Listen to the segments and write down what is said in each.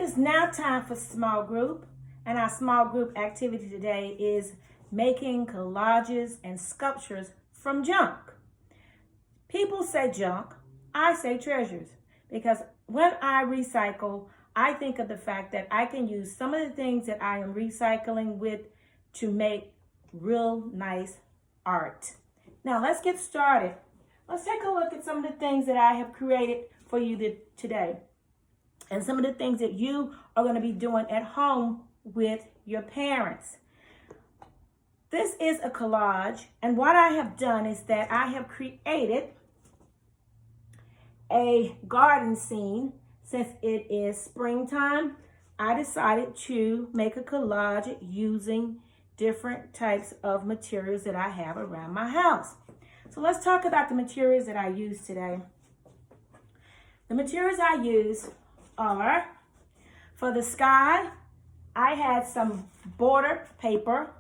is now time for small group, and our small group activity today is making collages and sculptures from junk. People say junk, I say treasures, because when I recycle, I think of the fact that I can use some of the things that I am recycling with to make real nice art. Now let's get started. Let's take a look at some of the things that I have created for you today, and some of the things that you are going to be doing at home with your parents. This is a collage, and what I have done is that I have created a garden scene. Since it is springtime, I decided to make a collage using different types of materials that I have around my house. So let's talk about the materials that I use today. The materials I use are, for the sky, I had some border paper,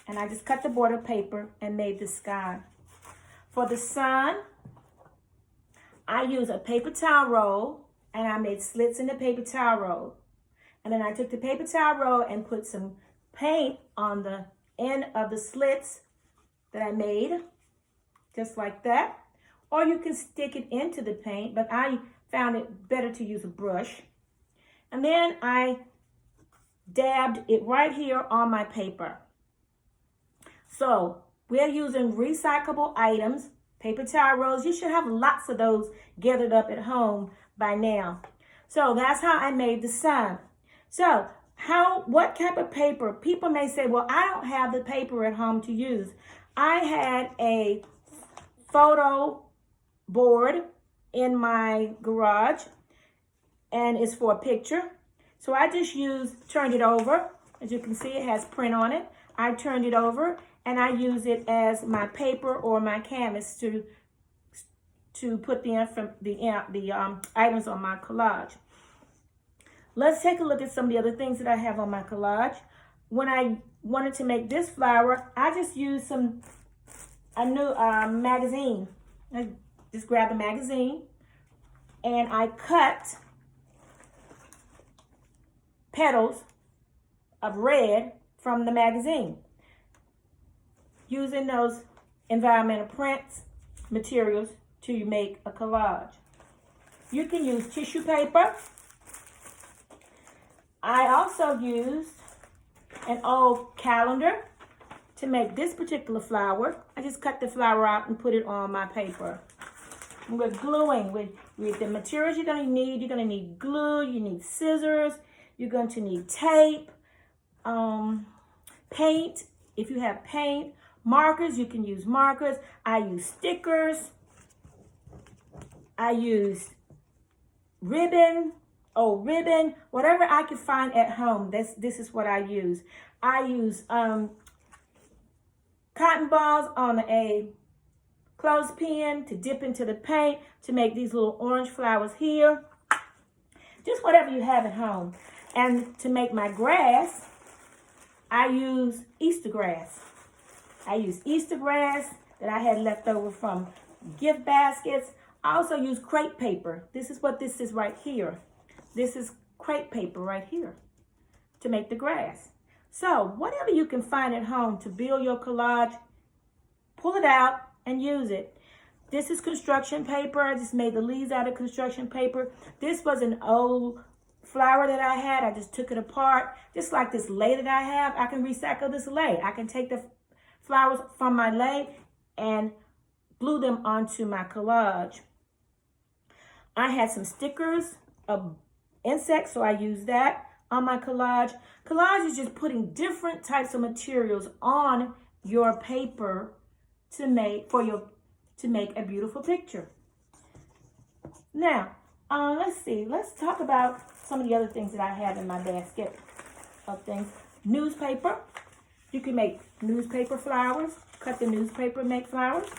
and I just cut the border paper and made the sky. For the sun, I use a paper towel roll, and I made slits in the paper towel roll. And then I took the paper towel roll and put some paint on the end of the slits that I made, just like that. Or you can stick it into the paint, but I found it better to use a brush. And then I dabbed it right here on my paper. So we're using recyclable items. Paper towel rolls, you should have lots of those gathered up at home by now. So that's how I made the sun. So what type of paper? People may say, well, I don't have the paper at home to use. I had a photo board in my garage, and it's for a picture. So I just turned it over. As you can see, it has print on it. I turned it over, and I use it as my paper or my canvas to put the items on my collage. Let's take a look at some of the other things that I have on my collage. When I wanted to make this flower, I just used a new magazine. I just grabbed a magazine, and I cut petals of red from the magazine, using those environmental prints materials to make a collage. You can use tissue paper. I also used an old calendar to make this particular flower. I just cut the flower out and put it on my paper. And we're gluing with the materials you're going to need glue, you need scissors, you're going to need tape, paint, if you have paint, markers, you can use markers. I use stickers. I use ribbon, whatever I could find at home. This is what I use. I use cotton balls on a clothespin to dip into the paint to make these little orange flowers here. Just whatever you have at home. And to make my grass, I use Easter grass. I use Easter grass that I had left over from gift baskets. I also use crepe paper. This is what this is right here. This is crepe paper right here to make the grass. So whatever you can find at home to build your collage, pull it out and use it. This is construction paper. I just made the leaves out of construction paper. This was an old flower that I had. I just took it apart. Just like this lei that I have, I can recycle this lei. I can take the flowers from my lei and glue them onto my collage. I had some stickers of insects, so I used that on my collage. Collage is just putting different types of materials on your paper to make a beautiful picture. Now, let's see. Let's talk about some of the other things that I have in my basket of things. Newspaper. You can make newspaper flowers. Cut the newspaper and make flowers.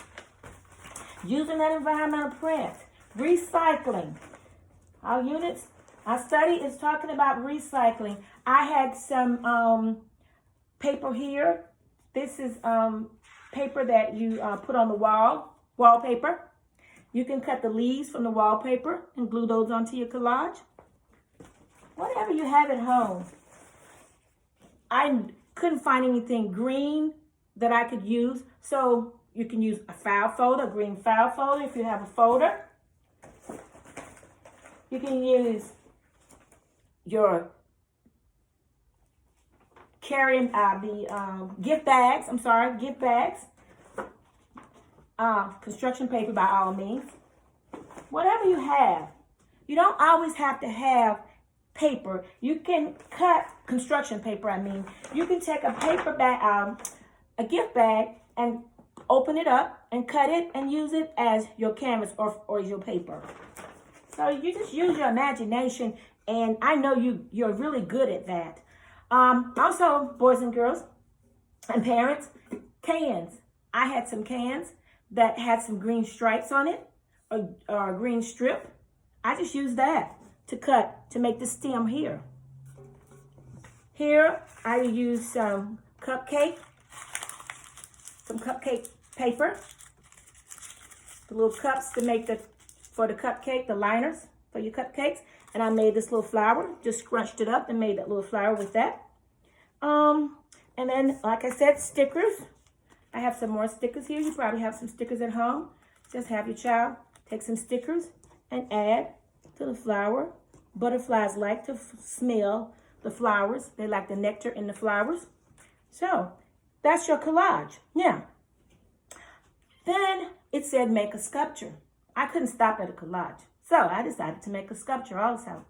Using that environmental print. Recycling. Our units, our study is talking about recycling. I had some paper here. This is paper that you put on the wallpaper. You can cut the leaves from the wallpaper and glue those onto your collage. whatever you have at home. I couldn't find anything green that I could use, so you can use a file folder, a green file folder if you have a folder. You can use your gift bags. Gift bags. Construction paper by all means. Whatever you have. You don't always have to have paper. You can cut construction paper. You can take a paper bag, a gift bag, and open it up and cut it and use it as your canvas or as your paper. So you just use your imagination, and I know you're really good at that. Also, boys and girls and parents, cans. I had some cans that had some green stripes on it, or a green strip. I just used that to cut to make the stem here. Here, I used some cupcake paper, the little cups to make for the cupcake, the liners for your cupcakes. And I made this little flower, just scrunched it up and made that little flower with that. And then, like I said, stickers. I have some more stickers here. You probably have some stickers at home. Just have your child take some stickers and add to the flower. Butterflies like to smell the flowers. They like the nectar in the flowers. So that's your collage. Yeah. Then it said make a sculpture. I couldn't stop at a collage. So I decided to make a sculpture also.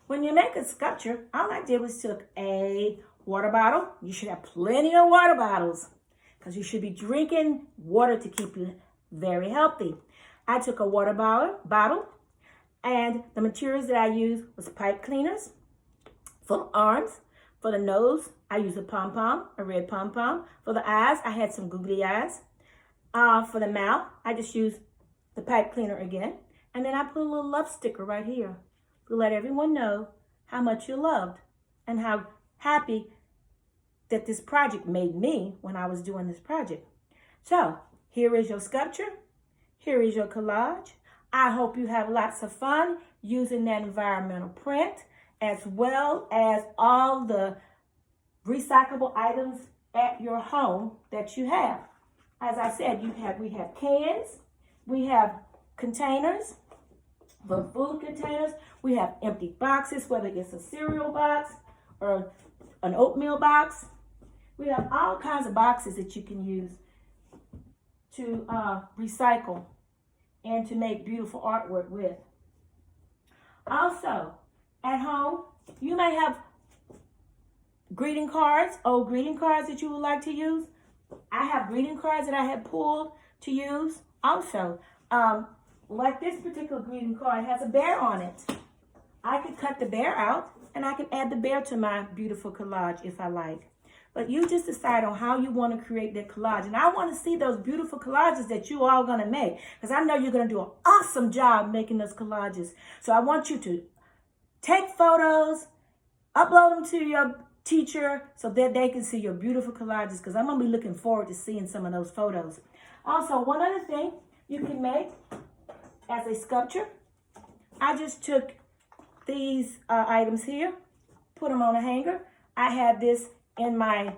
When you make a sculpture, all I did was took a water bottle. You should have plenty of water bottles because you should be drinking water to keep you very healthy. I took a water bottle, and the materials that I used was pipe cleaners for the arms. For the nose, I used a pom-pom, a red pom-pom. For the eyes, I had some googly eyes. For the mouth, I just used the pipe cleaner again. And then I put a little love sticker right here to let everyone know how much you loved and how happy that this project made me when I was doing this project. So here is your sculpture. Here is your collage. I hope you have lots of fun using that environmental print as well as all the recyclable items at your home that you have. As I said, we have cans, we have containers, for food containers, we have empty boxes, whether it's a cereal box or an oatmeal box. We have all kinds of boxes that you can use to recycle and to make beautiful artwork with. Also, at home, you may have greeting cards, old greeting cards that you would like to use. I have greeting cards that I had pulled to use. Also, like this particular greeting card has a bear on it. I could cut the bear out and I can add the bear to my beautiful collage if I like. But you just decide on how you want to create that collage. And I want to see those beautiful collages that you all going to make, because I know you're going to do an awesome job making those collages. So I want you to take photos, upload them to your teacher so that they can see your beautiful collages, because I'm going to be looking forward to seeing some of those photos. Also, one other thing you can make as a sculpture, I just took these items here, put them on a hanger. I had this in my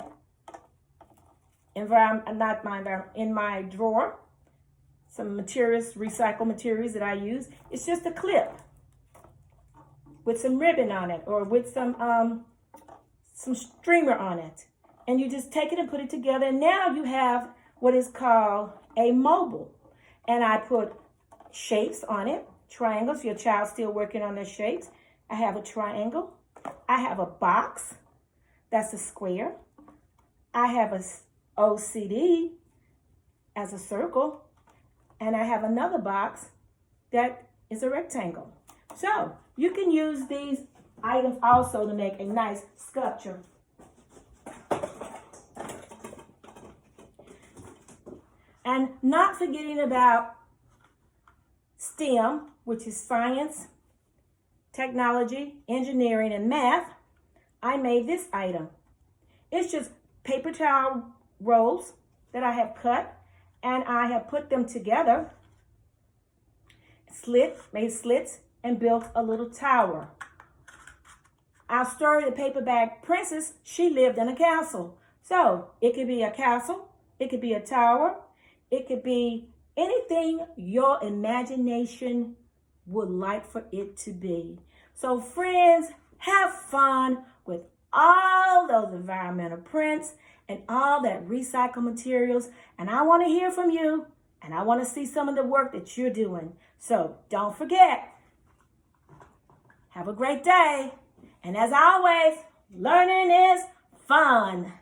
in my drawer, some materials, recycled materials that I use. It's just a clip with some ribbon on it or with some streamer on it. And you just take it and put it together. And now you have what is called a mobile. And I put shapes on it, triangles. Your child's still working on their shapes. I have a triangle. I have a box. That's a square. I have a OCD as a circle. And I have another box that is a rectangle. So you can use these items also to make a nice sculpture. And not forgetting about STEM, which is science, technology, engineering, and math. I made this item. It's just paper towel rolls that I have cut, and I have put them together, made slits, and built a little tower. Our story, The Paper Bag Princess, she lived in a castle. So it could be a castle, it could be a tower, it could be anything your imagination would like for it to be. So friends, have fun with all those environmental prints and all that recycled materials. And I want to hear from you, and I want to see some of the work that you're doing. So don't forget, have a great day. And as always, learning is fun.